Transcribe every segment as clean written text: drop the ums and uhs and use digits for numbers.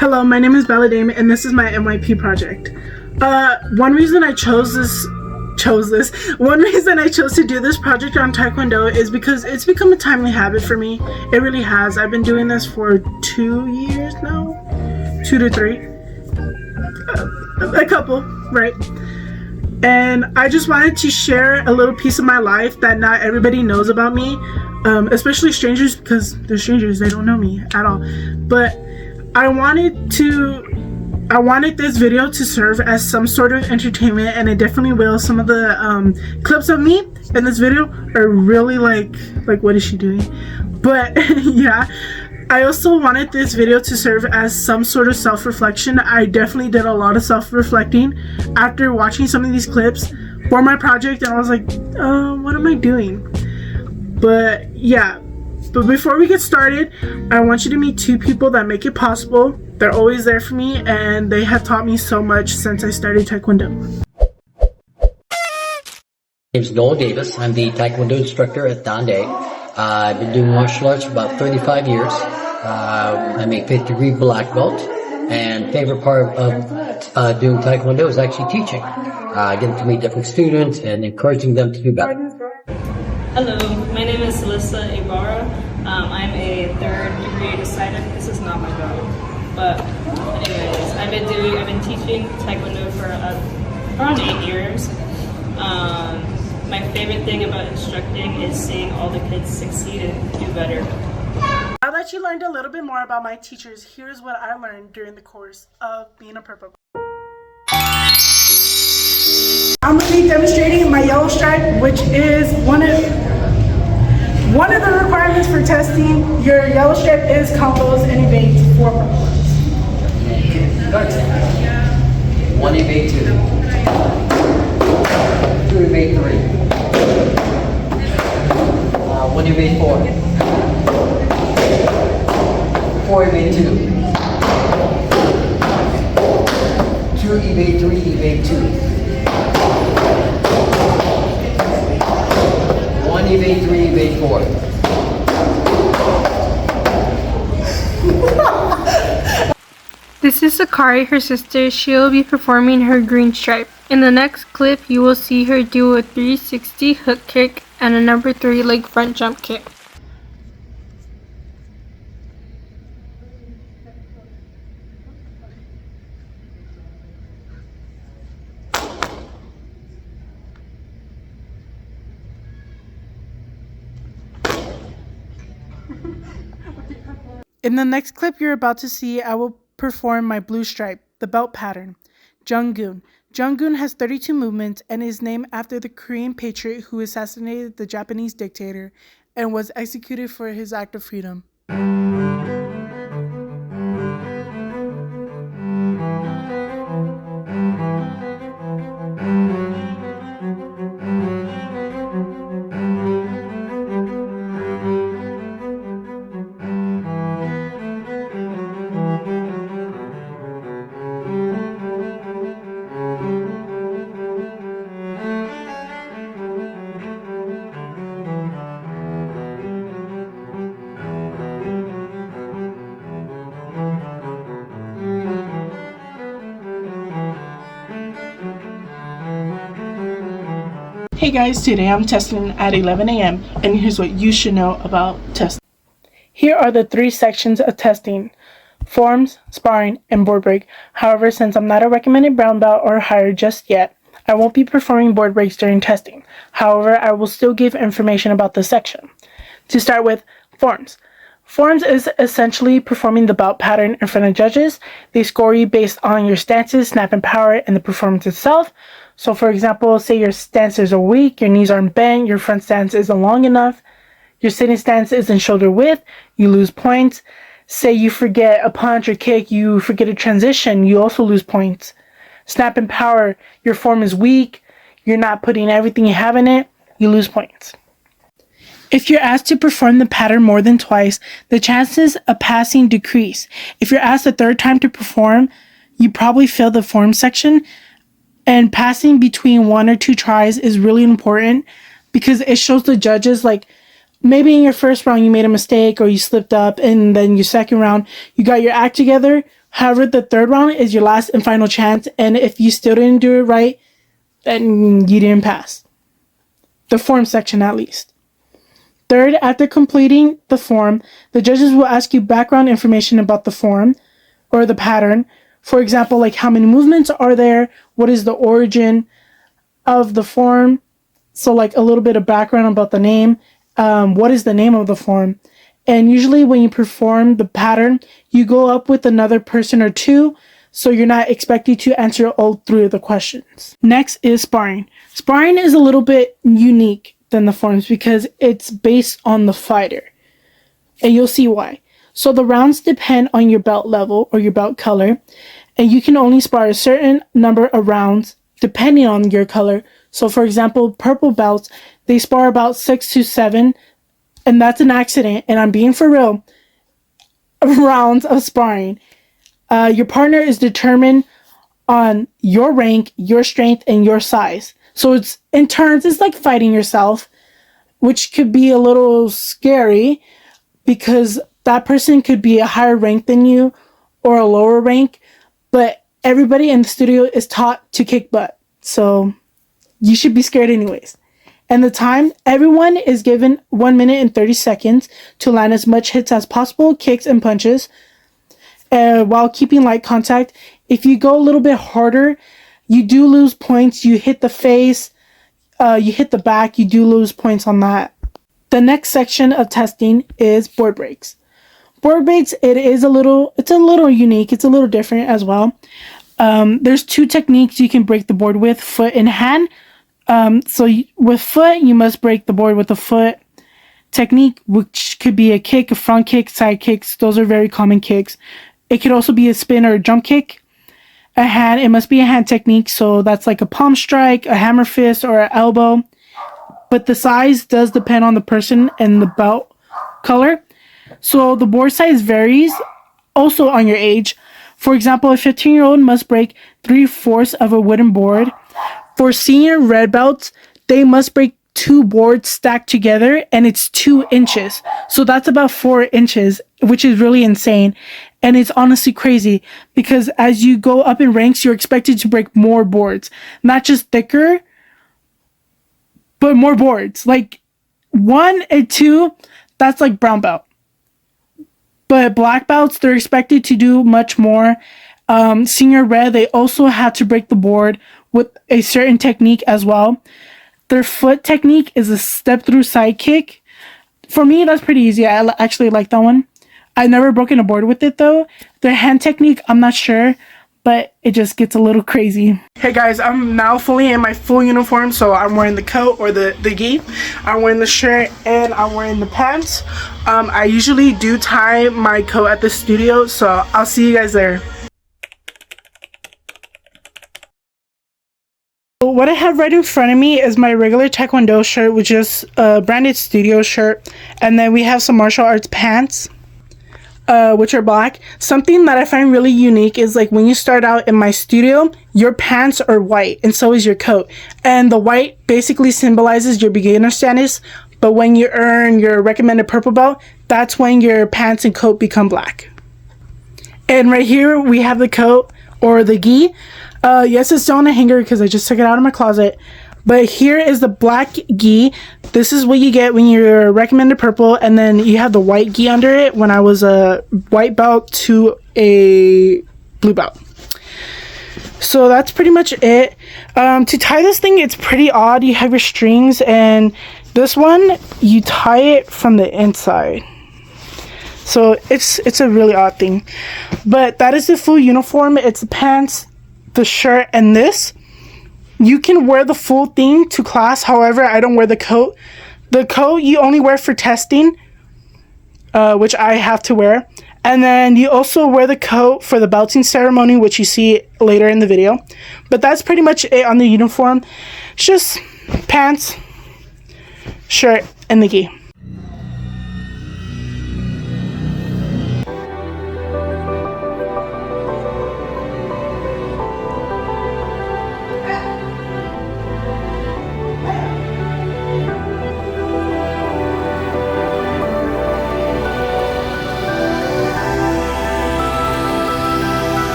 Hello, my name is Bella Dame, and this is my MYP project. One reason I chose to do this project on Taekwondo is because it's become a timely habit for me. It really has. I've been doing this for 2 years now, 2 to 3, a couple, right? And I just wanted to share a little piece of my life that not everybody knows about me, especially strangers, because they're strangers, they don't know me at all. But I wanted this video to serve as some sort of entertainment, and it definitely will. Some of the clips of me in this video are really like what is she doing? But yeah, I also wanted this video to serve as some sort of self-reflection. I definitely did a lot of self-reflecting after watching some of these clips for my project, and I was like, what am I doing? But yeah. But before we get started, I want you to meet 2 people that make it possible. They're always there for me, and they have taught me so much since I started Taekwondo. My name is Noel Davis. I'm the Taekwondo instructor at Dande. I've been doing martial arts for about 35 years. I'm a 5th degree black belt, and favorite part of doing Taekwondo is actually teaching. Getting to meet different students and encouraging them to do better. Hello, my name is Alyssa Ibarra. I'm a 3rd degree decided. This is not my job, but anyways, I've been teaching Taekwondo for around 8 years. My favorite thing about instructing is seeing all the kids succeed and do better. Now that you learned a little bit more about my teachers, here's what I learned during the course of being a purple belt. I'm going to be demonstrating my yellow stripe, which is one of the requirements for testing. Your yellow stripe is combos and evades 4 purple belts. 1 evade 2. 2 evade 3. 1 evade 4. 4 evade 2. 2 evade 3, evade 2. 1 evade 3, evade 4. This is Sakari, her sister. She'll be performing her green stripe. In the next clip, you will see her do a 360 hook kick and a number 3 leg front jump kick. In the next clip you're about to see, I will perform my blue stripe, the belt pattern, Jung-gun. Jung-gun has 32 movements and is named after the Korean patriot who assassinated the Japanese dictator and was executed for his act of freedom. Hey guys, today I'm testing at 11 a.m. and here's what you should know about testing. Here are the 3 sections of testing: forms, sparring, and board break. However, since I'm not a recommended brown belt or higher just yet, I won't be performing board breaks during testing. However, I will still give information about this section. To start with, forms. Forms is essentially performing the belt pattern in front of judges. They score you based on your stances, snap and power, and the performance itself. So for example, say your stances are weak, your knees aren't bent, your front stance isn't long enough, your sitting stance isn't shoulder width, you lose points. Say you forget a punch or kick, you forget a transition, you also lose points. Snap and power, your form is weak, you're not putting everything you have in it, you lose points. If you're asked to perform the pattern more than twice, the chances of passing decrease. If you're asked a 3rd time to perform, you probably fail the form section. And passing between 1 or 2 tries is really important because it shows the judges, like, maybe in your first round you made a mistake or you slipped up, and then your second round you got your act together. However, the third round is your last and final chance, and if you still didn't do it right, then you didn't pass. The form section, at least. Third, after completing the form, the judges will ask you background information about the form or the pattern. For example, like how many movements are there, what is the origin of the form, so like a little bit of background about the name, what is the name of the form. And usually when you perform the pattern, you go up with another person or two, so you're not expected to answer all three of the questions. Next is sparring. Sparring is a little bit unique than the forms because it's based on the fighter. And you'll see why. So the rounds depend on your belt level or your belt color, and you can only spar a certain number of rounds depending on your color. So for example, purple belts, they spar about 6 to 7, and that's an accident, and I'm being for real, rounds of sparring. Your partner is determined on your rank, your strength, and your size. So it's in turns, it's like fighting yourself, which could be a little scary because that person could be a higher rank than you or a lower rank, but everybody in the studio is taught to kick butt. So you should be scared anyways. And the time, everyone is given 1 minute and 30 seconds to land as much hits as possible, kicks and punches, while keeping light contact. If you go a little bit harder, you do lose points. You hit the face, you hit the back, you do lose points on that. The next section of testing is board breaks. Board breaks, it's a little unique. It's a little different as well. There's two techniques you can break the board with, foot and hand. With foot, you must break the board with the foot technique, which could be a kick, a front kick, side kicks. Those are very common kicks. It could also be a spin or a jump kick. A hand, it must be a hand technique. So that's like a palm strike, a hammer fist, or an elbow. But the size does depend on the person and the belt color. So the board size varies also on your age. For example, a 15-year-old must break 3/4 of a wooden board. For senior red belts, they must break 2 boards stacked together, and it's 2 inches. So that's about 4 inches, which is really insane. And it's honestly crazy because as you go up in ranks, you're expected to break more boards, not just thicker, but more boards. Like 1 and 2, that's like brown belt. But black belts, they're expected to do much more. Senior red, they also have to break the board with a certain technique as well. Their foot technique is a step through side kick. For me, that's pretty easy. I actually like that one. I've never broken a board with it though. Their hand technique, I'm not sure, but it just gets a little crazy. Hey guys, I'm now fully in my full uniform. So I'm wearing the coat or the gi. I'm wearing the shirt and I'm wearing the pants. I usually do tie my coat at the studio, so I'll see you guys there. What I have right in front of me is my regular Taekwondo shirt, which is a branded studio shirt. And then we have some martial arts pants, which are black. Something that I find really unique is like when you start out in my studio, your pants are white and so is your coat. And the white basically symbolizes your beginner status. But when you earn your recommended purple belt, that's when your pants and coat become black. And right here we have the coat or the gi. Yes, it's still on a hanger because I just took it out of my closet. But here is the black gi. This is what you get when you're recommended purple, and then you have the white gi under it when I was a white belt to a blue belt. So that's pretty much it. To tie this thing, it's pretty odd. You have your strings, and this one, you tie it from the inside. So it's a really odd thing. But that is the full uniform. It's the pants, the shirt, and this. You can wear the full thing to class. However, I don't wear the coat. The coat you only wear for testing, which I have to wear. And then you also wear the coat for the belting ceremony, which you see later in the video. But that's pretty much it on the uniform. It's just pants, shirt, and the gi.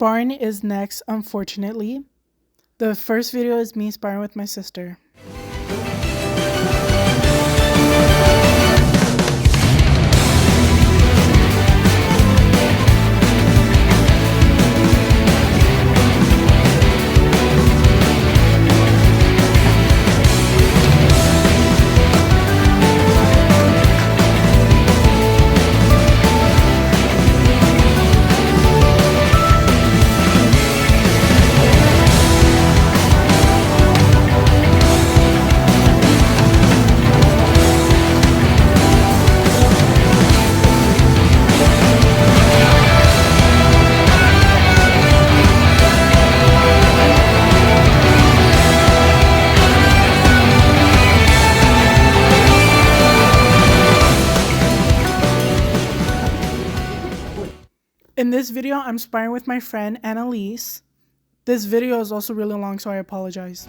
Sparring is next, unfortunately. The first video is me sparring with my sister. In this video, I'm sparring with my friend Annalise. This video is also really long, so I apologize.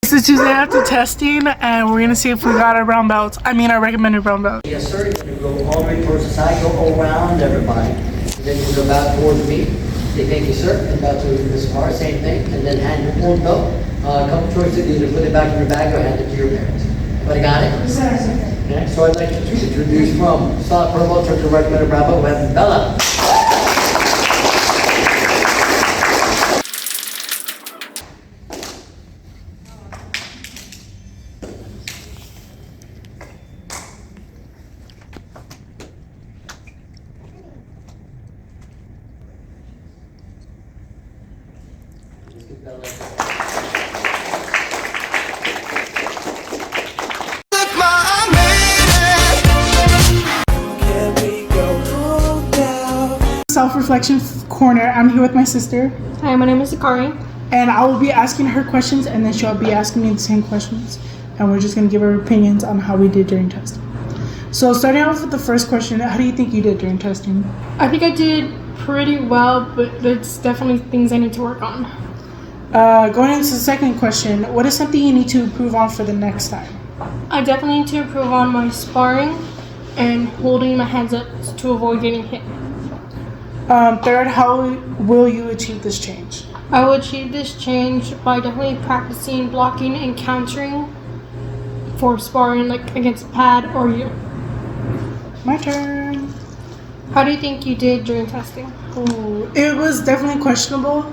This is Tuesday after testing, and we're gonna see if we got our brown belts. I mean, our recommended brown belt. Yes, sir. You go all the way towards the side, go around everybody. And then you go back towards me. Say thank you, sir. And back to this car, same thing. And then hand your own belt. A couple choices, either put it back in your bag or hand it to your parents. Everybody got it? Okay. So I'd like to introduce from Solid Purple to recommended brown belt. We have Bella. Self-reflection corner. I'm here with my sister, Hi, my name is Akari. and I will be asking her questions, and then she'll be asking me the same questions, and we're just gonna give our opinions on how we did during testing. So starting off with the first question, how do you think you did during testing? I think I did pretty well, but there's definitely things I need to work on. Going into the second question, what is something you need to improve on for the next time? I definitely need to improve on my sparring and holding my hands up to avoid getting hit. Third, how will you achieve this change? I will achieve this change by definitely practicing blocking and countering for sparring, like against Pad or you. My turn. How do you think you did during testing? Ooh, it was definitely questionable.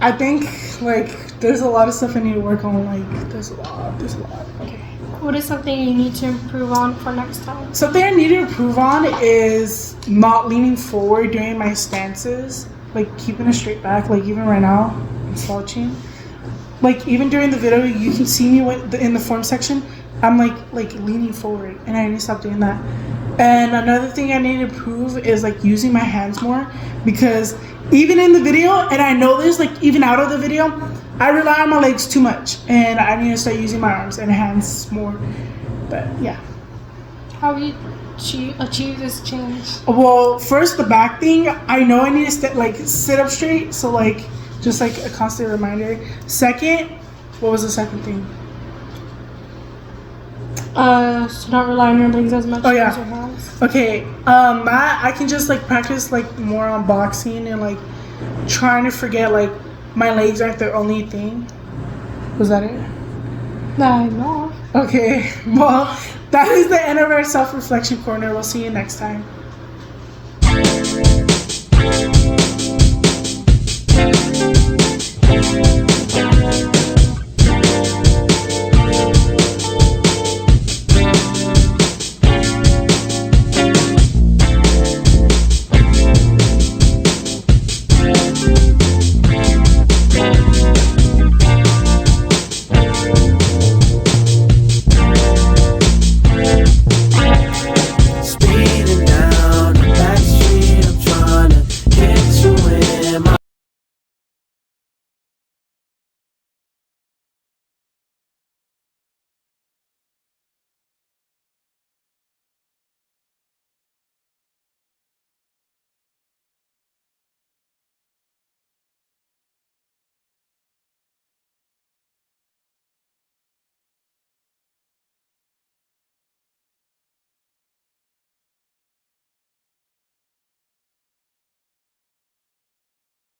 I think, like, there's a lot of stuff I need to work on. Like, there's a lot. Okay. What is something you need to improve on for next time? Something I need to improve on is not leaning forward during my stances. Like, keeping a straight back. Like, even right now, I'm slouching. Like, even during the video, you can see me in the form section. I'm, like leaning forward. And I need to stop doing that. And another thing I need to improve is, like, using my hands more. Because even in the video, and I know this, like, even out of the video, I rely on my legs too much, and I need to start using my arms and hands more. But yeah. How will you achieve this change? Well, first the back thing. I know I need to sit up straight, so like just like a constant reminder. Second, what was the second thing? So not relying on your legs as much. Oh yeah. As your hands. Okay. I can just like practice like more on boxing and like trying to forget like my legs aren't the only thing. Was that it? I know. Okay, well, that is the end of our self-reflection corner. We'll see you next time.